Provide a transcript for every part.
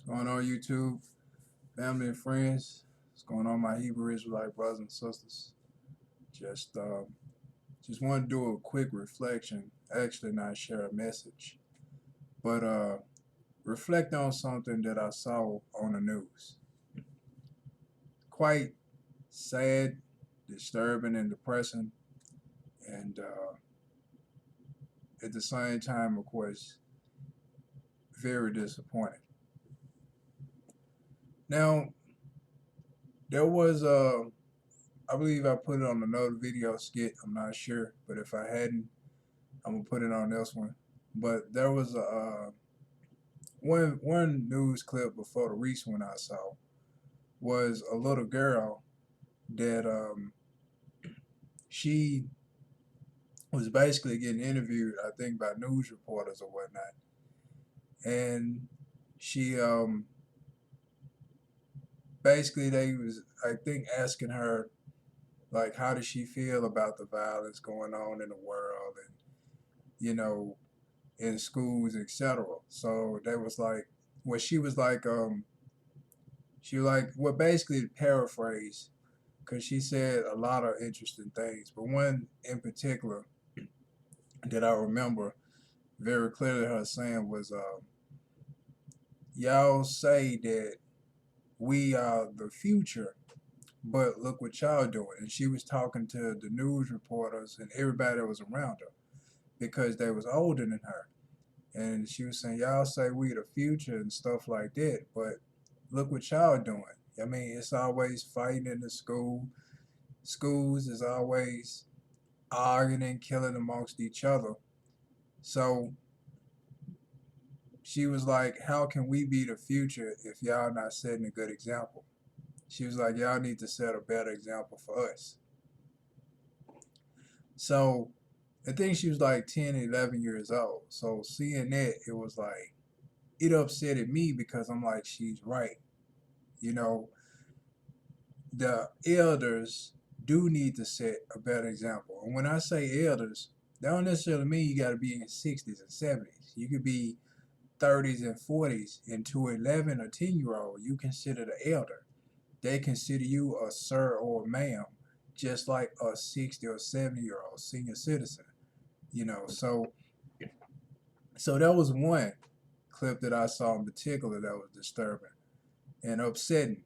What's going on, YouTube, family and friends? What's going on, my Hebrew Israelite brothers and sisters? Just, uh, just want to do a quick reflection. Actually, not share a message, but reflect on something that I saw on the news. Quite sad, disturbing, and depressing, and at the same time, of course, very disappointing. Now, there was I believe I put it on another video skit. I'm not sure, but if I hadn't, I'm gonna put it on this one. But there was a one news clip before the recent one I saw was a little girl that she was basically getting interviewed, I think, by news reporters or whatnot, and she basically they was, I think, asking her like how does she feel about the violence going on in the world and you know in schools, etc. So they was like, well, she was like, well, basically to paraphrase, because she said a lot of interesting things, but one in particular that I remember very clearly her saying was, "Y'all say that we are the future, but look what y'all doing." And she was talking to the news reporters and everybody that was around her because they was older than her. And she was saying, "Y'all say we the future and stuff like that, but look what y'all doing." I mean, it's always fighting in the schools is always arguing and killing amongst each other. So she was like, how can we be the future if y'all not setting a good example? She was like, y'all need to set a better example for us. So I think she was like 10, 11 years old. So seeing that, it was like, it upsetted me because I'm like, she's right. You know, the elders do need to set a better example. And when I say elders, that don't necessarily mean you got to be in your 60s and 70s. You could be 30s and 40s, and to 11 or 10-year old, you consider the elder. They consider you a sir or a ma'am, just like a 60 or 70-year old senior citizen. So that was one clip that I saw in particular that was disturbing and upsetting.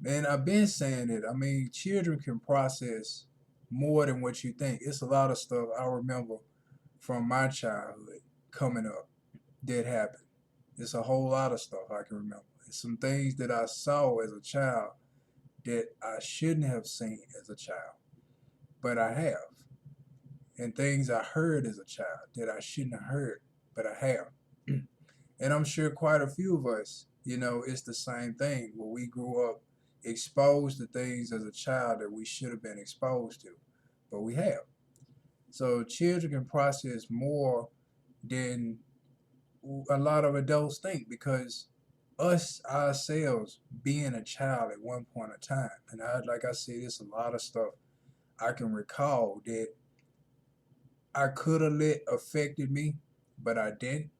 And I've been saying it. I mean, children can process more than what you think. It's a lot of stuff I remember from my childhood coming up that happened. It's a whole lot of stuff I can remember. It's some things that I saw as a child that I shouldn't have seen as a child, but I have. And things I heard as a child that I shouldn't have heard, but I have. And I'm sure quite a few of us, it's the same thing where we grew up exposed to things as a child that we should have been exposed to, but we have. So children can process more than a lot of adults think because us ourselves being a child at one point in time, and like I said, there's a lot of stuff I can recall that I could have let affected me, but I didn't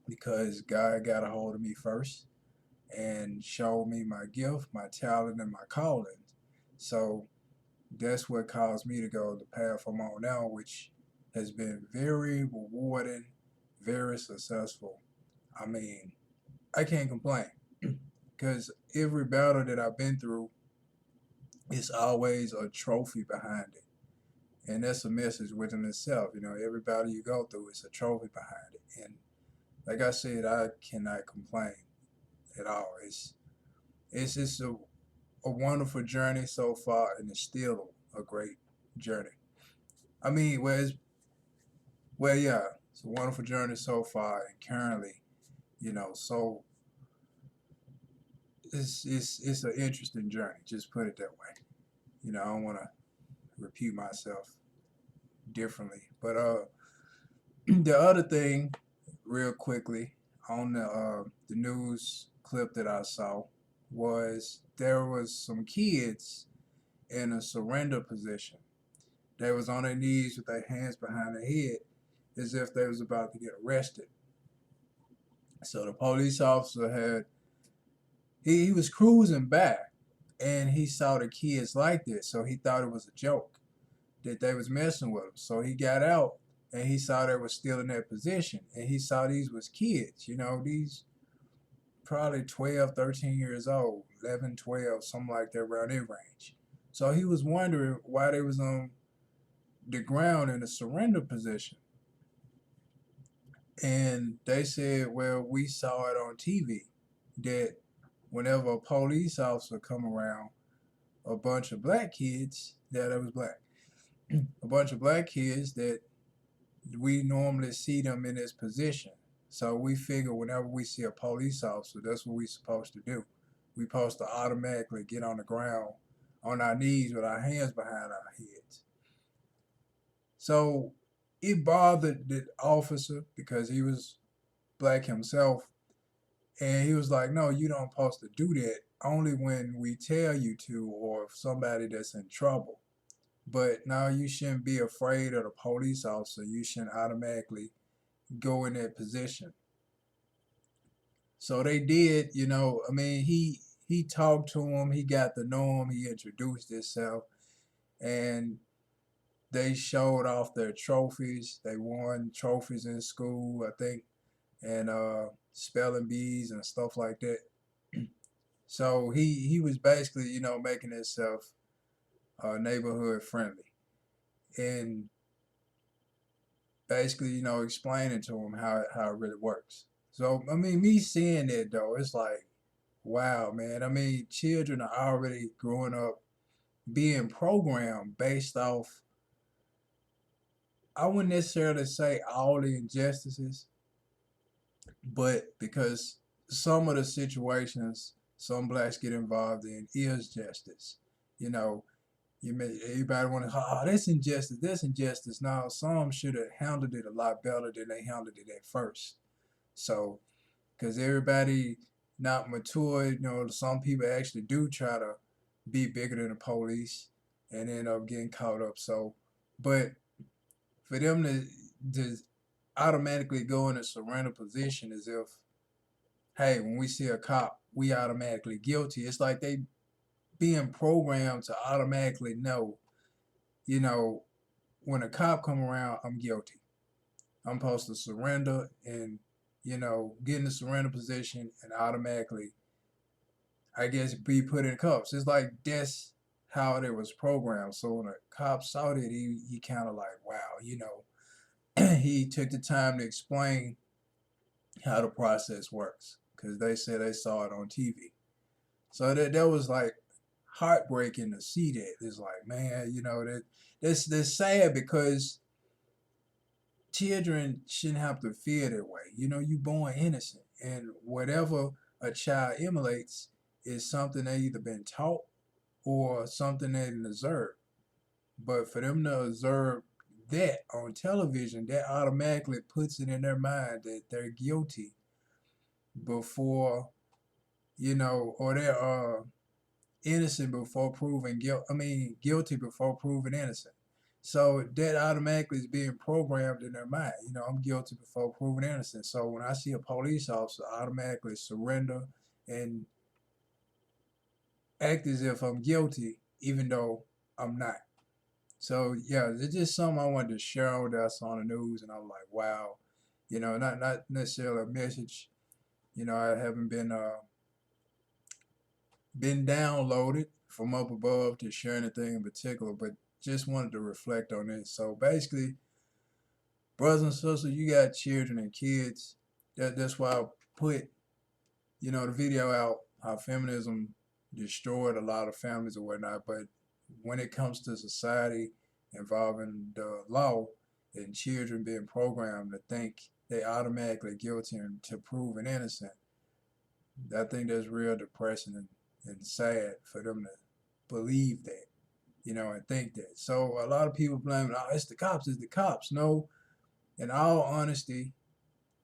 because God got a hold of me first and showed me my gift, my talent, and my calling. So that's what caused me to go the path I'm on now, which has been very rewarding, very successful. I mean, I can't complain because every battle that I've been through is always a trophy behind it. And that's a message within itself. Every battle you go through is a trophy behind it. And like I said, I cannot complain at all. It's just a wonderful journey so far, and it's still a great journey. I mean, yeah, it's a wonderful journey so far, and currently, so it's an interesting journey. Just put it that way. I don't want to repeat myself differently, but the other thing, real quickly, on the news clip that I saw was there was some kids in a surrender position. They was on their knees with their hands behind their head as if they was about to get arrested. So the police officer he was cruising back, and he saw the kids like this, so he thought it was a joke that they was messing with him. So he got out, and he saw they were still in that position, and he saw these was kids, these probably 12, 13 years old, 11, 12, something like that, around their range. So he was wondering why they was on the ground in a surrender position. And they said, well, we saw it on TV that whenever a police officer come around, a bunch of black kids, that was black, a bunch of black kids that we normally see them in this position. So we figure whenever we see a police officer, that's what we supposed to do. We supposed to automatically get on the ground on our knees with our hands behind our heads. So it bothered the officer because he was black himself. And he was like, no, you don't supposed to do that only when we tell you to, or if somebody that's in trouble. But now you shouldn't be afraid of the police officer. You shouldn't automatically go in that position. So they did, I mean, he talked to him, he got to know him, he introduced himself, and they showed off their trophies. They won trophies in school, I think, and spelling bees and stuff like that. So he was basically, making himself neighborhood friendly, and basically, explaining to him how it really works. So I mean, me seeing it though, it's like, wow, man. I mean, children are already growing up being programmed based off, I wouldn't necessarily say all the injustices, but because some of the situations some blacks get involved in is justice. You know, everybody want to, oh, that's injustice, that's injustice. Now, some should have handled it a lot better than they handled it at first. So, because everybody not mature, some people actually do try to be bigger than the police and end up getting caught up. So, but for them to automatically go in a surrender position as if, hey, when we see a cop, we automatically guilty. It's like they being programmed to automatically know, you know, when a cop come around, I'm guilty. I'm supposed to surrender and, get in the surrender position and automatically, I guess, be put in cuffs. It's like that's how it was programmed. So when a cop saw that, he kind of like, wow, he took the time to explain how the process works because they said they saw it on TV. So that was like heartbreaking to see that. It's like, man, that's sad because children shouldn't have to feel that way. You born innocent, and whatever a child emulates is something they either been taught or something they observed. But for them to observe that on television, that automatically puts it in their mind that they're guilty before, or they're innocent before proven guilt. I mean, guilty before proven innocent. So that automatically is being programmed in their mind. I'm guilty before proven innocent. So when I see a police officer, I automatically surrender and act as if I'm guilty, even though I'm not. So yeah, it's just something I wanted to share with us on the news, and I'm like, wow, not necessarily a message. I haven't been downloaded from up above to share anything in particular, but just wanted to reflect on it. So basically, brothers and sisters, you got children and kids. That's why I put, the video out how feminism destroyed a lot of families and whatnot. But when it comes to society involving the law and children being programmed to think they automatically guilty and to proven innocent, I think that's real depressing and sad for them to believe that, and think that. So a lot of people blame, oh, it's the cops, it's the cops. No, in all honesty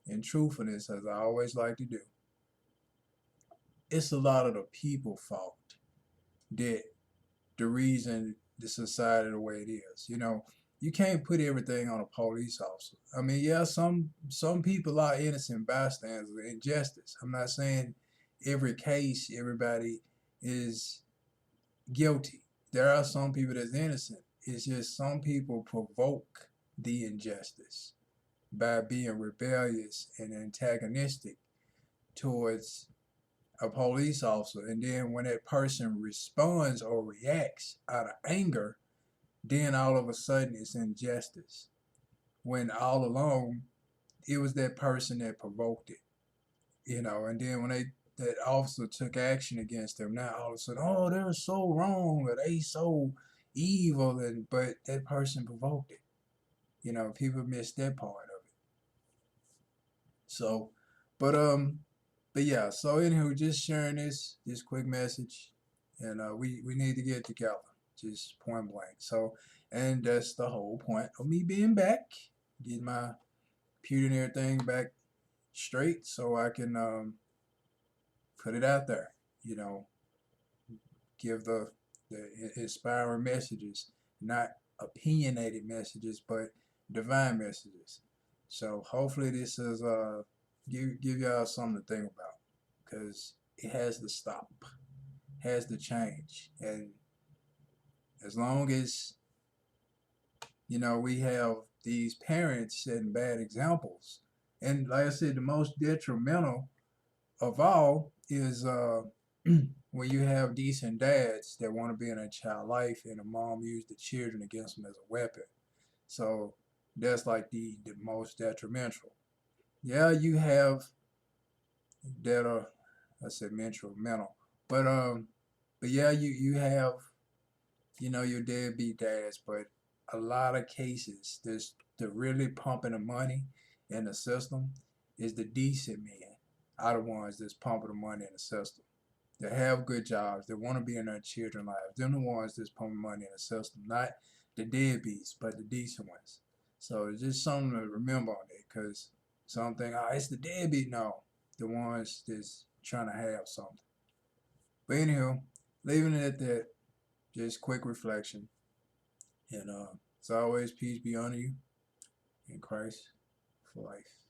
and truthfulness, as I always like to do, it's a lot of the people fault that the reason the society the way it is. you can't put everything on a police officer. I mean, yeah, some people are innocent bystanders of injustice. I'm not saying every case everybody is guilty. There are some people that's innocent. It's just some people provoke the injustice by being rebellious and antagonistic towards a police officer. And then when that person responds or reacts out of anger, then all of a sudden it's injustice. When all along it was that person that provoked it, and then when that officer took action against them, now all of a sudden, oh, they're so wrong or they so evil, and but that person provoked it. People miss that part of it. So, but yeah. So anywho, just sharing this quick message, and we need to get together, just point blank. So, and that's the whole point of me being back, get my computer and everything back straight, so I can put it out there. You know, give the inspiring messages, not opinionated messages, but divine messages. So hopefully this is give y'all something to think about, because it has to stop, has to change, and as long as we have these parents setting bad examples, and like I said, the most detrimental of all is when you have decent dads that want to be in a child life and a mom use the children against them as a weapon. So that's like the most detrimental. Yeah, you have that are, I said mental, but yeah, you have your deadbeat dads, but a lot of cases, there's the really pumping the money in the system is the decent men are the ones that's pumping the money in the system. They have good jobs. They want to be in their children's lives. They're the ones that's pumping money in the system, not the deadbeats, but the decent ones. So it's just something to remember on it, because some think, oh, it's the deadbeat. No, the ones that's trying to have something. But anyhow, leaving it at that, just quick reflection. And as always, peace be unto you in Christ for life.